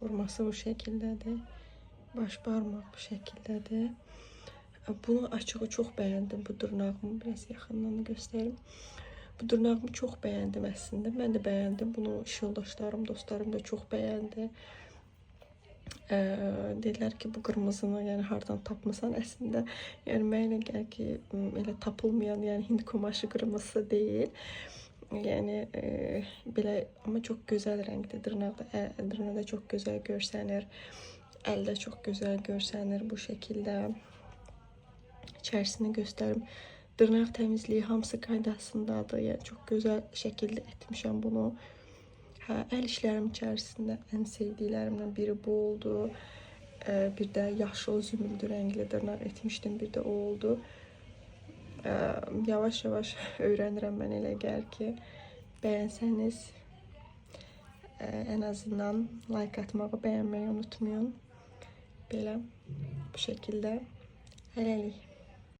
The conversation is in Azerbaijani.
Vurması bu şekildedir. Baş parmak bu şekildedir. Bunu açığı çok beğendim. Bu dırnağımı biraz yakından göstereyim. Bu dırnağımı çok beğendim aslında. Ben de beğendim. Bunu yoldaşlarım, dostlarım da çok beğendi. Dediler ki bu kırmızını yani hardan tapmasan aslında. Yani mənə gəlir ki elə tapılmayan yani Hind kumaşı kırmızısı değil. Yani belə ama çok güzel renkli dırnaqda çok güzel görsənir. Əldə çok güzel görsənir bu şekilde. İçerisini göstereyim. Dırnaq temizliği hamısı qaydasındadır. Yani çok güzel şekilde etmişəm bunu. El işlerim içerisinde en sevdiklerimden biri bu oldu. Bir de yaşıl zümrüdü renkli dırnaq etmiştim. Bir de o oldu. Yavaş yavaş öğrenirəm mən, elə gəlir ki. Beğenseniz en azından like atmağı, beğenmeyi unutmayın. Belə bu şekilde. Hələlik.